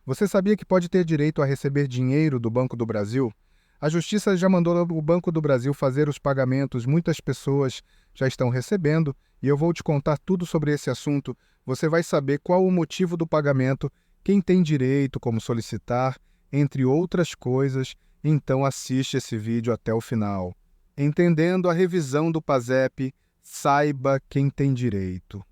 Você sabia que pode ter direito a receber dinheiro do Banco do Brasil? A Justiça já mandou o Banco do Brasil fazer os pagamentos, muitas pessoas já estão recebendo, e eu vou te contar tudo sobre esse assunto. Você vai saber qual o motivo do pagamento, quem tem direito, como solicitar, entre outras coisas. Então assiste esse vídeo até o final. Entendendo a revisão do PASEP, saiba quem tem direito.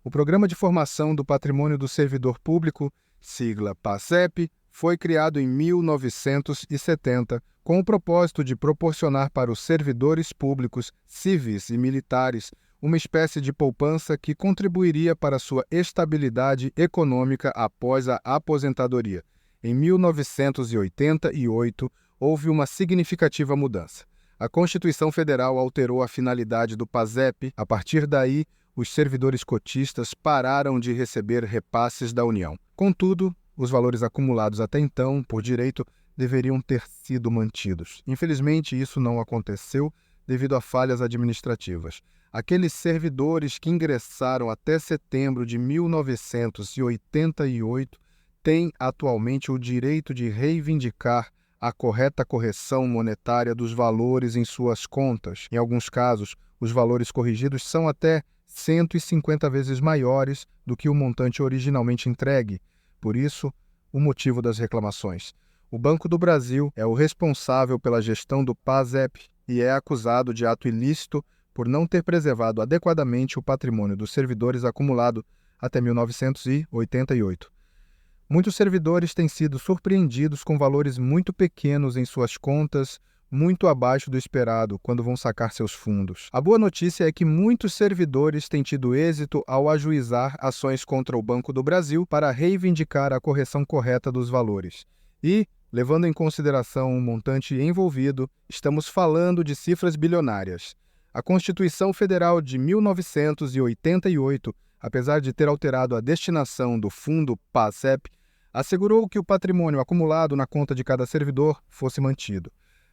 O Programa de Formação do Patrimônio do Servidor Público, sigla PASEP, foi criado em 1970 com o propósito de proporcionar para os servidores públicos, civis e militares uma espécie de poupança que contribuiria para sua estabilidade econômica após a aposentadoria. Em 1988, houve uma significativa mudança. A Constituição Federal alterou a finalidade do PASEP. A partir daí, os servidores cotistas pararam de receber repasses da União. Contudo, os valores acumulados até então, por direito, deveriam ter sido mantidos. Infelizmente, isso não aconteceu devido a falhas administrativas. Aqueles servidores que ingressaram até setembro de 1988 têm atualmente o direito de reivindicar a correta correção monetária dos valores em suas contas. Em alguns casos, os valores corrigidos são até 150 vezes maiores do que o montante originalmente entregue. Por isso, o motivo das reclamações. O Banco do Brasil é o responsável pela gestão do PASEP e é acusado de ato ilícito por não ter preservado adequadamente o patrimônio dos servidores acumulado até 1988. Muitos servidores têm sido surpreendidos com valores muito pequenos em suas contas, muito abaixo do esperado quando vão sacar seus fundos. A boa notícia é que muitos servidores têm tido êxito ao ajuizar ações contra o Banco do Brasil para reivindicar a correção correta dos valores. E, levando em consideração o montante envolvido, estamos falando de cifras bilionárias. A Constituição Federal de 1988, apesar de ter alterado a destinação do fundo PASEP, assegurou que o patrimônio acumulado na conta de cada servidor fosse mantido.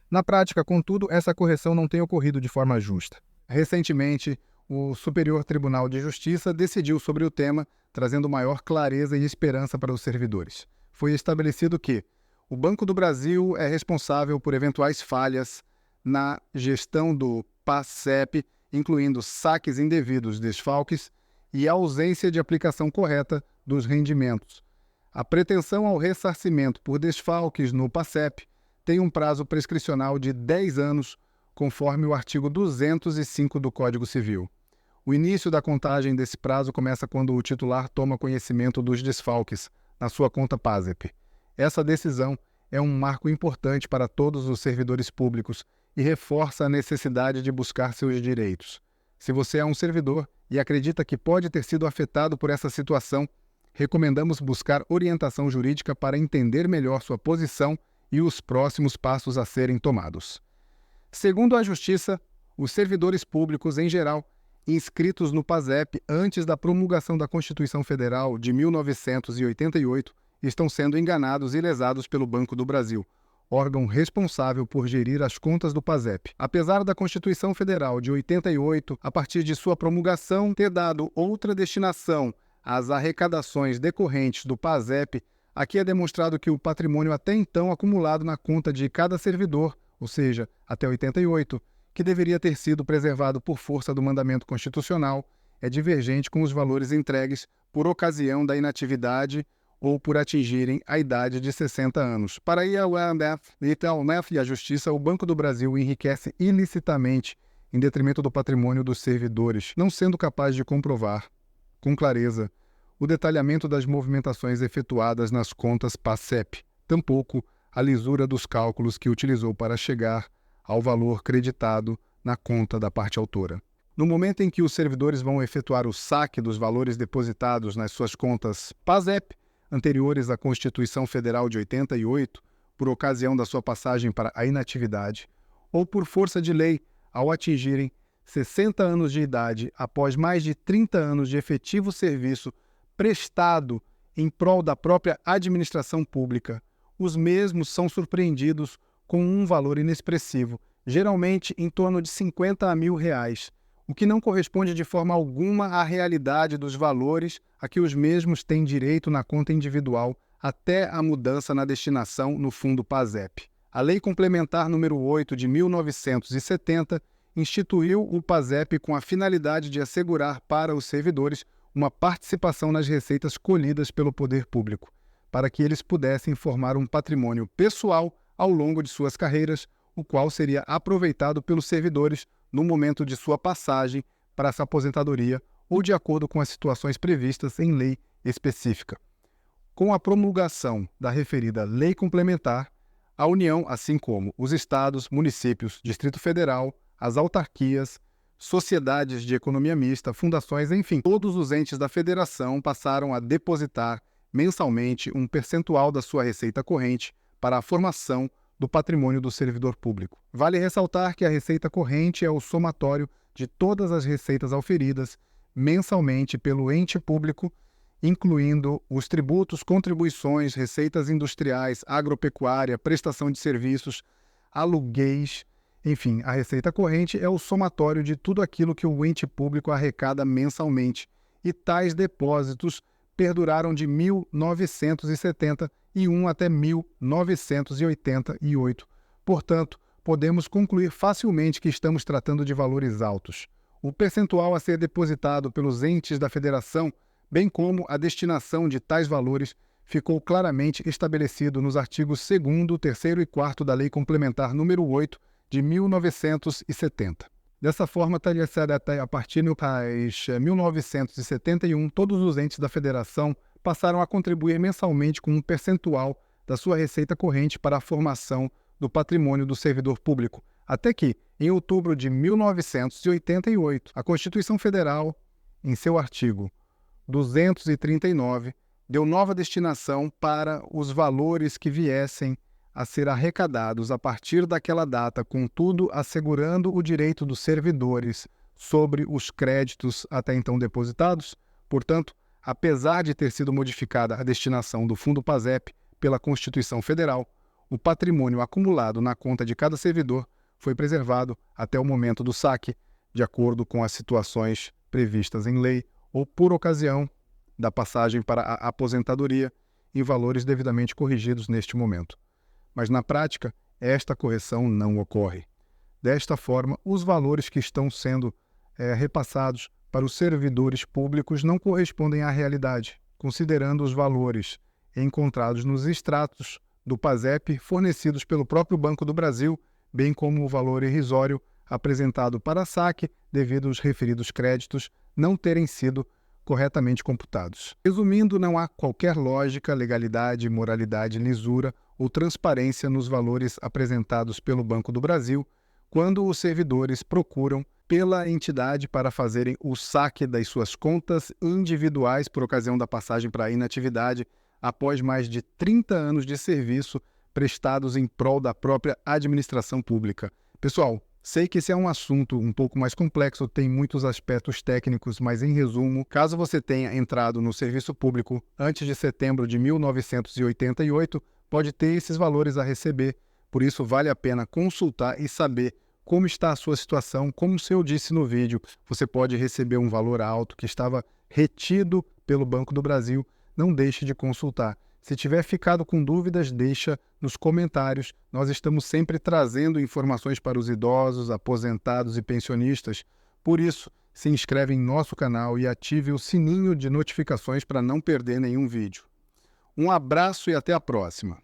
Na prática, contudo, essa correção não tem ocorrido de forma justa. Recentemente, o Superior Tribunal de Justiça decidiu sobre o tema, trazendo maior clareza e esperança para os servidores. Foi estabelecido que o Banco do Brasil é responsável por eventuais falhas na gestão do PASEP, incluindo saques indevidos, desfalques e a ausência de aplicação correta dos rendimentos. A pretensão ao ressarcimento por desfalques no PASEP tem um prazo prescricional de 10 anos, conforme o artigo 205 do Código Civil. O início da contagem desse prazo começa quando o titular toma conhecimento dos desfalques na sua conta PASEP. Essa decisão é um marco importante para todos os servidores públicos e reforça a necessidade de buscar seus direitos. Se você é um servidor e acredita que pode ter sido afetado por essa situação, recomendamos buscar orientação jurídica para entender melhor sua posição e os próximos passos a serem tomados. Segundo a Justiça, os servidores públicos, em geral, inscritos no PASEP antes da promulgação da Constituição Federal de 1988, estão sendo enganados e lesados pelo Banco do Brasil, órgão responsável por gerir as contas do PASEP. Apesar da Constituição Federal de 88, a partir de sua promulgação, ter dado outra destinação às arrecadações decorrentes do PASEP, aqui é demonstrado que o patrimônio até então acumulado na conta de cada servidor, ou seja, até 88, que deveria ter sido preservado por força do mandamento constitucional, é divergente com os valores entregues por ocasião da inatividade ou por atingirem a idade de 60 anos. Para a IAUNEF e a Justiça, o Banco do Brasil enriquece ilicitamente em detrimento do patrimônio dos servidores, não sendo capaz de comprovar, com clareza, o detalhamento das movimentações efetuadas nas contas PASEP, tampouco a lisura dos cálculos que utilizou para chegar ao valor creditado na conta da parte autora. No momento em que os servidores vão efetuar o saque dos valores depositados nas suas contas PASEP, anteriores à Constituição Federal de 88, por ocasião da sua passagem para a inatividade, ou por força de lei, ao atingirem 60 anos de idade após mais de 30 anos de efetivo serviço prestado em prol da própria administração pública, os mesmos são surpreendidos com um valor inexpressivo, geralmente em torno de R$50 mil, o que não corresponde de forma alguma à realidade dos valores a que os mesmos têm direito na conta individual até a mudança na destinação no Fundo PASEP. A Lei Complementar número 8 de 1970 instituiu o PASEP com a finalidade de assegurar para os servidores uma participação nas receitas colhidas pelo poder público, para que eles pudessem formar um patrimônio pessoal ao longo de suas carreiras, o qual seria aproveitado pelos servidores no momento de sua passagem para essa aposentadoria ou de acordo com as situações previstas em lei específica. Com a promulgação da referida Lei Complementar, a União, assim como os estados, municípios, Distrito Federal, as autarquias, sociedades de economia mista, fundações, enfim, todos os entes da federação passaram a depositar mensalmente um percentual da sua receita corrente para a formação do patrimônio do servidor público. Vale ressaltar que a receita corrente é o somatório de todas as receitas auferidas mensalmente pelo ente público, incluindo os tributos, contribuições, receitas industriais, agropecuária, prestação de serviços, aluguéis. Enfim, a receita corrente é o somatório de tudo aquilo que o ente público arrecada mensalmente, e tais depósitos perduraram de 1971 até 1988. Portanto, podemos concluir facilmente que estamos tratando de valores altos. O percentual a ser depositado pelos entes da federação, bem como a destinação de tais valores, ficou claramente estabelecido nos artigos 2º, 3º e 4º da Lei Complementar número 8 de 1970. Dessa forma, até a partir de 1971, todos os entes da federação passaram a contribuir mensalmente com um percentual da sua receita corrente para a formação do patrimônio do servidor público, até que, em outubro de 1988, a Constituição Federal, em seu artigo 239, deu nova destinação para os valores que viessem a ser arrecadados a partir daquela data, contudo assegurando o direito dos servidores sobre os créditos até então depositados. Portanto, apesar de ter sido modificada a destinação do Fundo PASEP pela Constituição Federal, o patrimônio acumulado na conta de cada servidor foi preservado até o momento do saque, de acordo com as situações previstas em lei ou por ocasião da passagem para a aposentadoria, em valores devidamente corrigidos neste momento. Mas, na prática, esta correção não ocorre. Desta forma, os valores que estão sendo repassados para os servidores públicos não correspondem à realidade, considerando os valores encontrados nos extratos do PASEP fornecidos pelo próprio Banco do Brasil, bem como o valor irrisório apresentado para saque devido aos referidos créditos não terem sido corretamente computados. Resumindo, não há qualquer lógica, legalidade, moralidade, lisura ou transparência nos valores apresentados pelo Banco do Brasil quando os servidores procuram pela entidade para fazerem o saque das suas contas individuais por ocasião da passagem para a inatividade após mais de 30 anos de serviço prestados em prol da própria administração pública. Pessoal, sei que esse é um assunto um pouco mais complexo, tem muitos aspectos técnicos, mas em resumo, caso você tenha entrado no serviço público antes de setembro de 1988, pode ter esses valores a receber. Por isso, vale a pena consultar e saber como está a sua situação. Como eu disse no vídeo, você pode receber um valor alto que estava retido pelo Banco do Brasil. Não deixe de consultar. Se tiver ficado com dúvidas, deixa nos comentários. Nós estamos sempre trazendo informações para os idosos, aposentados e pensionistas. Por isso, se inscreve em nosso canal e ative o sininho de notificações para não perder nenhum vídeo. Um abraço e até a próxima!